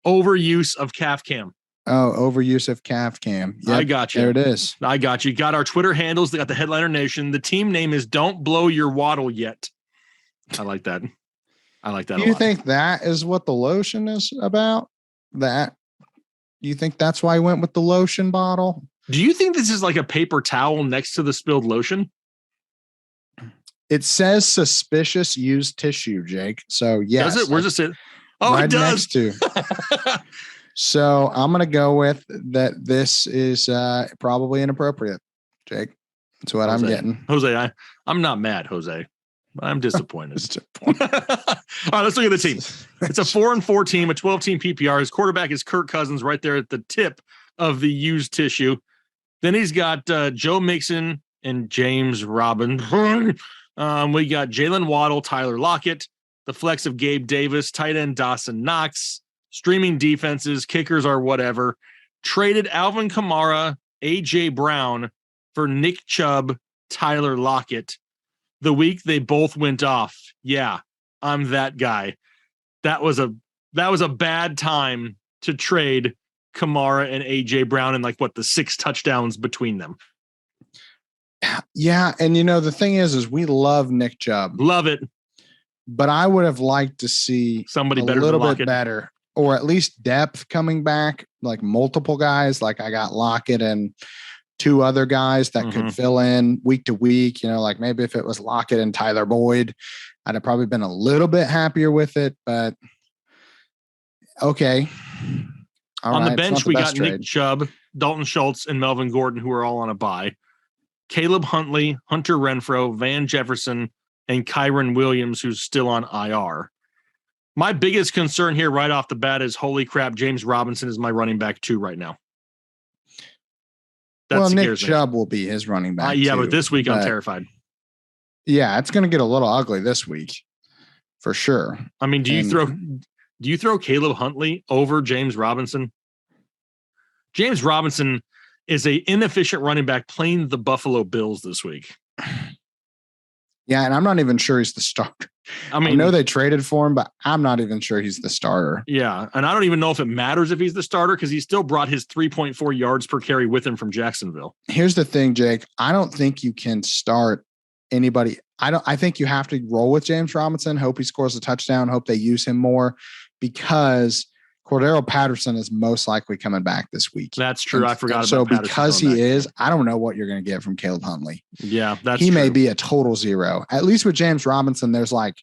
Overuse of calf cam. Oh, overuse of calf cam. Yep, I got you. There it is. I got you. Got our Twitter handles. They got the Headliner Nation. The team name is Don't Blow Your Waddle Yet. I like that. I like that. Do you think that is what the lotion is about? That? Do you think that's why I went with the lotion bottle? Do you think this is like a paper towel next to the spilled lotion? It says suspicious used tissue, Jake. So yes. Does it? Where's it sit? Oh, right it does. Next to. So I'm going to go with that. This is probably inappropriate, Jake. That's what I'm getting. Jose, I'm not mad, Jose, but I'm disappointed. All right, let's look at the team. It's a 4-4 team, a 12-team PPR. His quarterback is Kirk Cousins right there at the tip of the used tissue. Then he's got Joe Mixon and James Robinson. We got Jalen Waddle, Tyler Lockett, the flex of Gabe Davis, tight end Dawson Knox. Streaming defenses, kickers are whatever. Traded Alvin Kamara, AJ Brown for Nick Chubb, Tyler Lockett. The week they both went off. Yeah, I'm that guy. That was a bad time to trade Kamara and AJ Brown and the 6 touchdowns between them. Yeah, and the thing is we love Nick Chubb. Love it. But I would have liked to see somebody a better, little bit better. Or at least depth coming back, like multiple guys. Like I got Lockett and 2 other guys that could fill in week to week. Like maybe if it was Lockett and Tyler Boyd, I'd have probably been a little bit happier with it. But okay. On the bench, we got Nick Chubb, Dalton Schultz, and Melvin Gordon, who are all on a bye. Caleb Huntley, Hunter Renfrow, Van Jefferson, and Kyron Williams, who's still on IR. My biggest concern here right off the bat is, holy crap, James Robinson is my running back 2 right now. Nick Chubb will be his running back. Yeah, but this week I'm terrified. Yeah, it's going to get a little ugly this week for sure. I mean, do you throw Caleb Huntley over James Robinson? James Robinson is a inefficient running back playing the Buffalo Bills this week. Yeah, and I'm not even sure he's the starter. I know they traded for him, but I'm not even sure he's the starter. Yeah, and I don't even know if it matters if he's the starter because he still brought his 3.4 yards per carry with him from Jacksonville. Here's the thing, Jake. I don't think you can start anybody. I think you have to roll with James Robinson, hope he scores a touchdown, hope they use him more, because Cordero Patterson is most likely coming back this week. That's true. I forgot about so Patterson because he is, I don't know what you're going to get from Caleb Huntley. Yeah, he may be a total zero. At least with James Robinson, there's like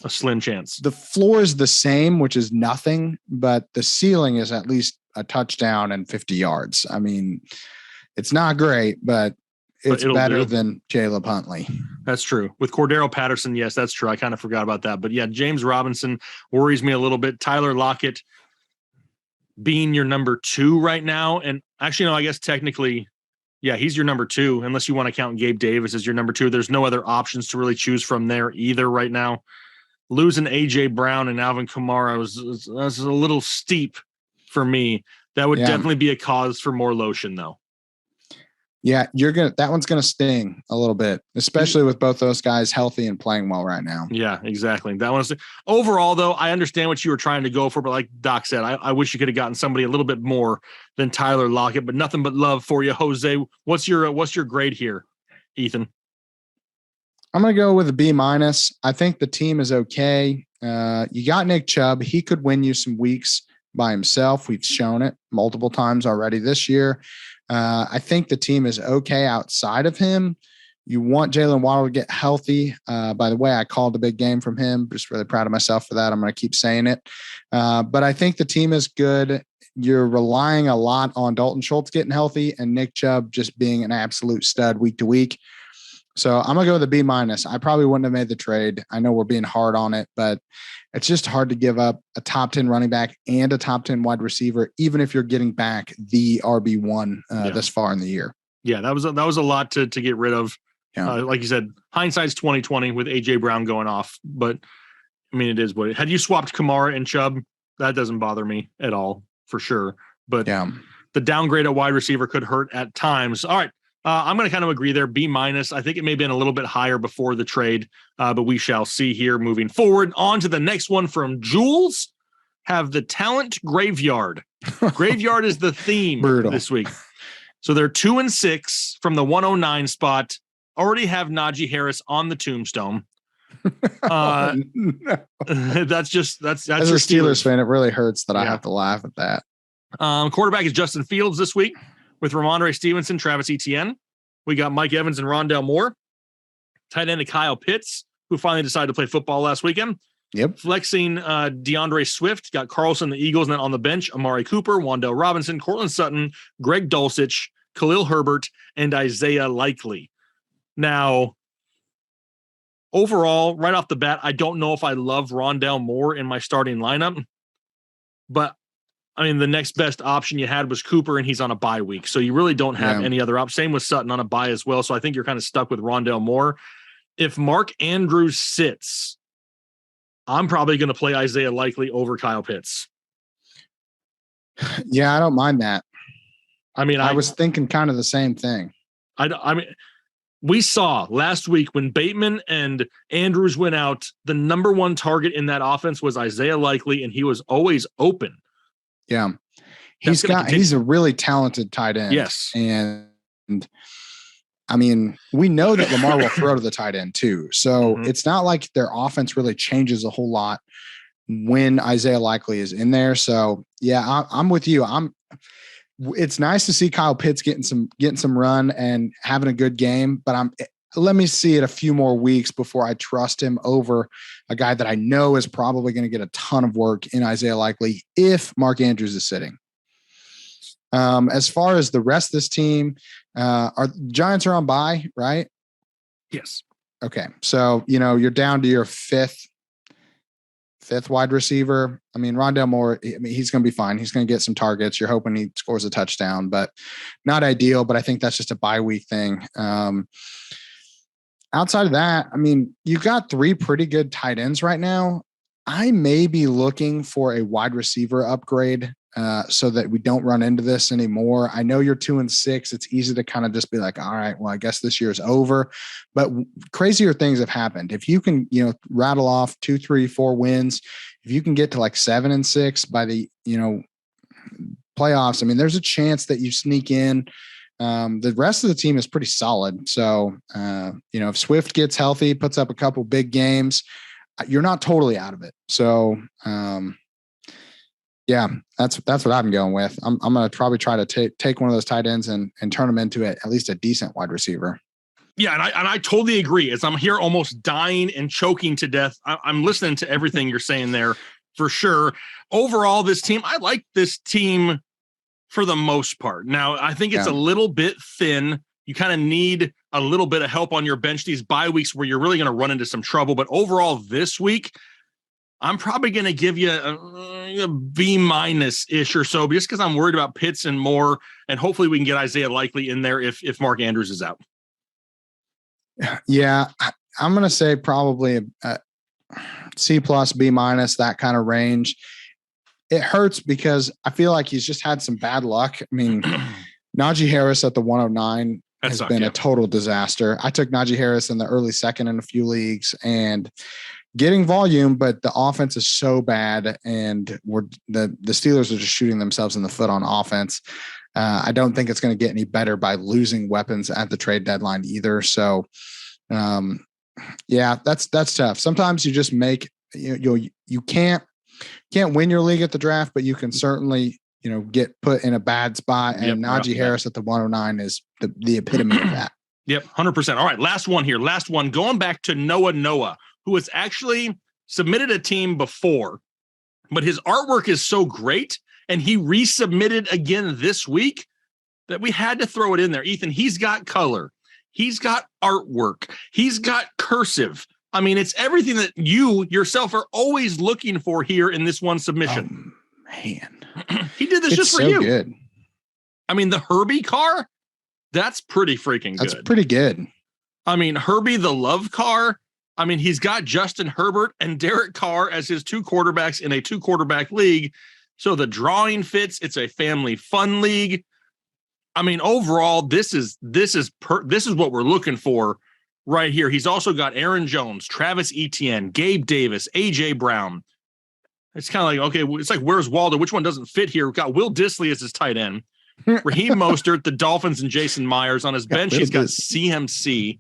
a slim chance. The floor is the same, which is nothing, but the ceiling is at least a touchdown and 50 yards. I mean, it's not great, but it's better than Caleb Huntley. That's true. With Cordero Patterson, yes, that's true. I kind of forgot about that. But yeah, James Robinson worries me a little bit. Tyler Lockett being your number 2 right now. And actually, no, I guess technically, yeah, he's your number 2, unless you want to count Gabe Davis as your number 2. There's no other options to really choose from there either right now. Losing A.J. Brown and Alvin Kamara was a little steep for me. That would definitely be a cause for more lotion, though. Yeah, that one's gonna sting a little bit, especially with both those guys healthy and playing well right now. Yeah, exactly. That one's overall, though. I understand what you were trying to go for, but like Doc said, I wish you could have gotten somebody a little bit more than Tyler Lockett. But nothing but love for you, Jose. What's your grade here, Ethan? I'm gonna go with a B-. I think the team is okay. You got Nick Chubb. He could win you some weeks by himself. We've shown it multiple times already this year. I think the team is okay outside of him. You want Jalen Waddle to get healthy. By the way, I called a big game from him. Just really proud of myself for that. I'm going to keep saying it. But I think the team is good. You're relying a lot on Dalton Schultz getting healthy and Nick Chubb just being an absolute stud week to week. So I'm going to go with a B-. I probably wouldn't have made the trade. I know we're being hard on it, but it's just hard to give up a top 10 running back and a top 10 wide receiver, even if you're getting back the RB1 this far in the year. Yeah, that was a lot to get rid of. Yeah. Like you said, hindsight's 20/20 with A.J. Brown going off. But, I mean, it is what had you swapped Kamara and Chubb, that doesn't bother me at all, for sure. But the downgrade at wide receiver could hurt at times. All right. I'm going to kind of agree there. B-. I think it may have been a little bit higher before the trade, but we shall see here moving forward. On to the next one from Jules. Have the talent graveyard. Graveyard is the theme this week. So they're 2-6 from the 109 spot. Already have Najee Harris on the tombstone. No. That's as your a Steelers fan. It really hurts that I have to laugh at that. Quarterback is Justin Fields this week, with Ramondre Stevenson, Travis Etienne. We got Mike Evans and Rondale Moore. Tight end Kyle Pitts, who finally decided to play football last weekend. Yep. Flexing DeAndre Swift. Got Carlson, the Eagles, and then on the bench, Amari Cooper, Wan'Dale Robinson, Cortland Sutton, Greg Dulcich, Khalil Herbert, and Isaiah Likely. Now, overall, right off the bat, I don't know if I love Rondale Moore in my starting lineup, but I mean, the next best option you had was Cooper, and he's on a bye week. So you really don't have any other option. Same with Sutton on a bye as well. So I think you're kind of stuck with Rondale Moore. If Mark Andrews sits, I'm probably going to play Isaiah Likely over Kyle Pitts. Yeah, I don't mind that. I mean, I was thinking kind of the same thing. I mean, we saw last week when Bateman and Andrews went out, the number one target in that offense was Isaiah Likely, and he was always open. Yeah. He's a really talented tight end. Yes. And I mean, we know that Lamar will throw to the tight end too. So it's not like their offense really changes a whole lot when Isaiah Likely is in there. So yeah, I'm with you. It's nice to see Kyle Pitts getting some run and having a good game, but let me see it a few more weeks before I trust him over a guy that I know is probably going to get a ton of work in Isaiah Likely if Mark Andrews is sitting. As far as the rest of this team, our Giants are on bye, right? Yes. Okay. So, you're down to your fifth wide receiver. I mean, Rondale Moore, he's going to be fine. He's going to get some targets. You're hoping he scores a touchdown, but not ideal. But I think that's just a bye week thing. Outside of that, I mean, you've got 3 pretty good tight ends right now. I may be looking for a wide receiver upgrade so that we don't run into this anymore. I know you're 2-6. It's easy to kind of just be like, all right, well, I guess this year's over. But crazier things have happened. If you can, rattle off 2, 3, 4 wins, if you can get to like 7-6 by the, playoffs, I mean, there's a chance that you sneak in. The rest of the team is pretty solid. So, if Swift gets healthy, puts up a couple big games, you're not totally out of it. So, yeah, that's what I'm going with. I'm going to probably try to take one of those tight ends and turn them into at least a decent wide receiver. Yeah, and I totally agree. As I'm here almost dying and choking to death, I'm listening to everything you're saying there for sure. Overall, this team, I like this team for the most part. Now, I think it's a little bit thin. You kind of need a little bit of help on your bench these bye weeks where you're really going to run into some trouble. But overall, this week, I'm probably going to give you a B-ish or so, just because I'm worried about Pitts and Moore, and hopefully we can get Isaiah Likely in there if Mark Andrews is out. Yeah, I'm going to say probably a C+, B-, that kind of range. It hurts because I feel like he's just had some bad luck. I mean, Najee Harris at the 109 has been a total disaster. I took Najee Harris in the early second in a few leagues and getting volume, but the offense is so bad, and the Steelers are just shooting themselves in the foot on offense. I don't think it's going to get any better by losing weapons at the trade deadline either. So, that's tough. Sometimes you just make you can't win your league at the draft, but you can certainly get put in a bad spot. And Najee Harris at the 109 is the epitome of that. Yep, 100%. All right, last one here. Last one. Going back to Noah, who has actually submitted a team before, but his artwork is so great, and he resubmitted again this week that we had to throw it in there. Ethan, he's got color. He's got artwork. He's got cursive. I mean, it's everything that you yourself are always looking for here in this one submission. Man. He did this just for you. Good. I mean, the Herbie car, that's pretty freaking good. That's pretty good. I mean, Herbie the love car. I mean, he's got Justin Herbert and Derek Carr as his 2 quarterbacks in a 2-quarterback league. So the drawing fits. It's a family fun league. I mean, overall, this is what we're looking for right here. He's also got Aaron Jones, Travis Etienne, Gabe Davis, AJ Brown. It's kind of like, okay, it's like, where's Waldo? Which one doesn't fit here? We've got Will Dissly as his tight end. Raheem Mostert, the Dolphins, and Jason Myers. On his bench, he's got CMC,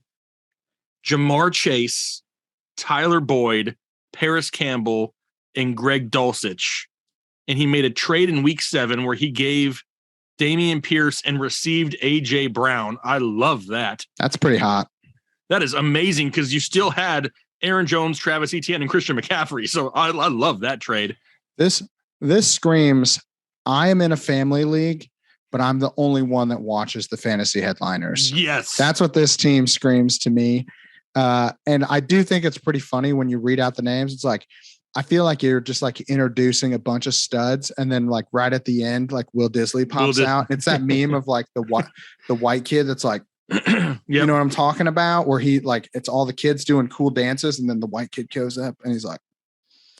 Jamar Chase, Tyler Boyd, Paris Campbell, and Greg Dulcich. And he made a trade in week 7 where he gave Dameon Pierce and received AJ Brown. I love that. That's pretty hot. That is amazing because you still had Aaron Jones, Travis Etienne, and Christian McCaffrey. So I love that trade. This screams, I am in a family league, but I'm the only one that watches the fantasy headliners. Yes. That's what this team screams to me. And I do think it's pretty funny when you read out the names. It's like, I feel like you're just like introducing a bunch of studs, and then like right at the end, like Will Dissly pops out. It's that meme of like the white kid that's like, you know what I'm talking about? Where he like, it's all the kids doing cool dances, and then the white kid goes up and he's like,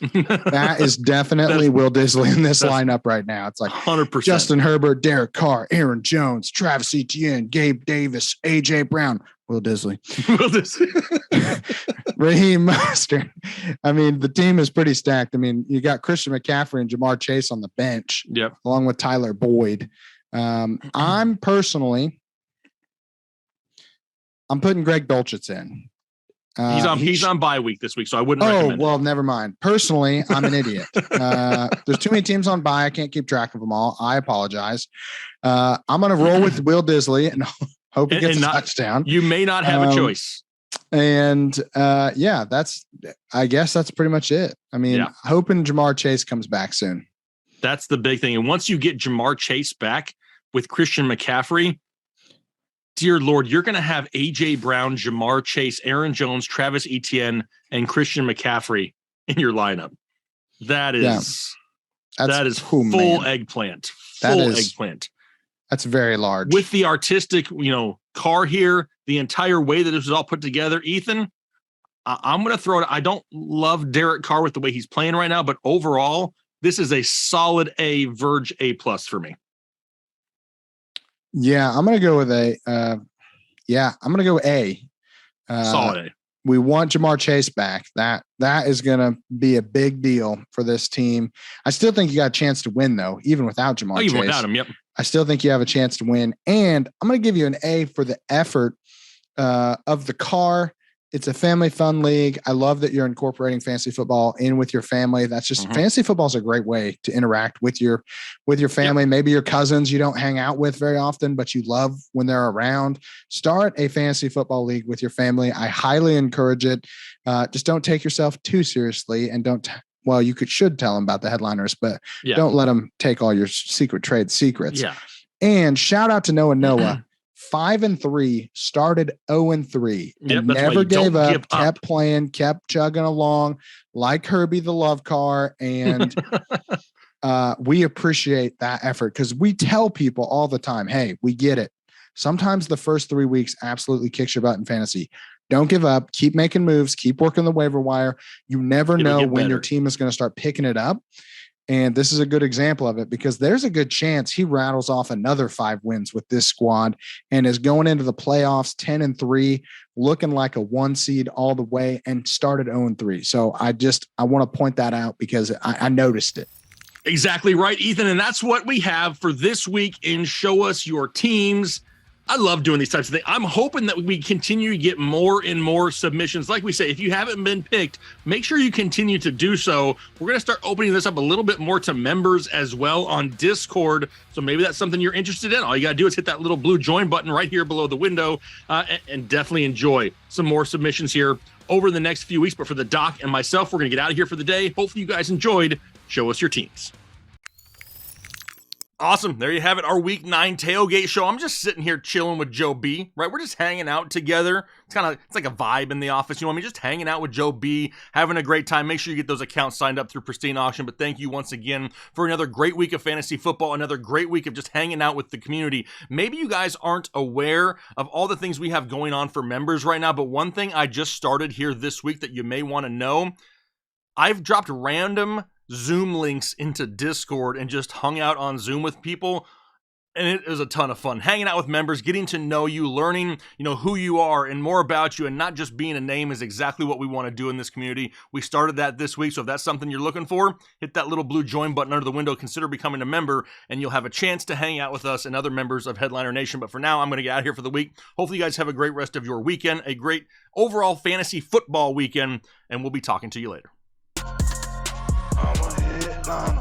that is definitely Will Dissly in this lineup right now. It's like 100%. Justin Herbert, Derek Carr, Aaron Jones, Travis Etienne, Gabe Davis, AJ Brown, Will Dissly. Raheem Mostert. I mean, the team is pretty stacked. I mean, you got Christian McCaffrey and Jamar Chase on the bench, along with Tyler Boyd. I'm putting Greg Dulcich in. He's on bye week this week, so I wouldn't recommend well, never mind. Personally, I'm an idiot. There's too many teams on bye. I can't keep track of them all. I apologize. I'm going to roll with Will Dissly and hope he gets a touchdown. You may not have a choice. And I guess that's pretty much it. I mean, hoping Jamar Chase comes back soon. That's the big thing. And once you get Jamar Chase back with Christian McCaffrey, dear Lord, you're going to have AJ Brown, Jamar Chase, Aaron Jones, Travis Etienne, and Christian McCaffrey in your lineup. That is full eggplant. Full eggplant. That's very large. With the artistic, car here, the entire way that this was all put together, Ethan, I'm going to throw it. I don't love Derek Carr with the way he's playing right now, but overall, This is a solid A, Verge A+ for me. Yeah, I'm going to go with A. I'm going to go A. Solid A. We want Jamar Chase back. That is going to be a big deal for this team. I still think you got a chance to win, though, even without Jamar Chase. Even without him, yep. I still think you have a chance to win. And I'm going to give you an A for the effort of the car. It's a family fun league. I love that you're incorporating fantasy football in with your family. That's just fantasy football is a great way to interact with your family. Yep. Maybe your cousins you don't hang out with very often, but you love when they're around. Start a fantasy football league with your family. I highly encourage it. Just don't take yourself too seriously, and you should tell them about the headliners, but don't let them take all your secret trade secrets. Yeah. And shout out to Noah. 5-3, started 0-3, and never gave up, kept playing, kept chugging along like Herbie the Love Car. And we appreciate that effort because we tell people all the time, hey, we get it. Sometimes the first 3 weeks absolutely kicks your butt in fantasy. Don't give up. Keep making moves. Keep working the waiver wire. You never know when your team is going to start picking it up. And this is a good example of it because there's a good chance he rattles off another 5 wins with this squad and is going into the playoffs 10-3, looking like a 1 seed all the way, and started 0-3. So I want to point that out because I noticed it. Exactly right, Ethan. And that's what we have for this week in Show Us Your Teams. I love doing these types of things. I'm hoping that we continue to get more and more submissions. Like we say, if you haven't been picked, make sure you continue to do so. We're going to start opening this up a little bit more to members as well on Discord. So maybe that's something you're interested in. All you got to do is hit that little blue join button right here below the window and definitely enjoy some more submissions here over the next few weeks. But for the doc and myself, we're going to get out of here for the day. Hopefully you guys enjoyed Show Us Your Teams. Awesome. There you have it, our Week 9 tailgate show. I'm just sitting here chilling with Joe B, right? We're just hanging out together. It's like a vibe in the office. You know what I mean? Just hanging out with Joe B, having a great time. Make sure you get those accounts signed up through Pristine Auction. But thank you once again for another great week of fantasy football, another great week of just hanging out with the community. Maybe you guys aren't aware of all the things we have going on for members right now, but one thing I just started here this week that you may want to know, I've dropped random Zoom links into Discord and just hung out on Zoom with people, and it was a ton of fun hanging out with members, getting to know you, learning who you are and more about you, and not just being a name is exactly what we want to do in this community. We started that this week, so if that's something you're looking for, hit that little blue join button under the window, consider becoming a member, and you'll have a chance to hang out with us and other members of Headliner Nation. But for now, I'm going to get out of here for the week. Hopefully you guys have a great rest of your weekend, a great overall fantasy football weekend, and we'll be talking to you later. I'm a headliner.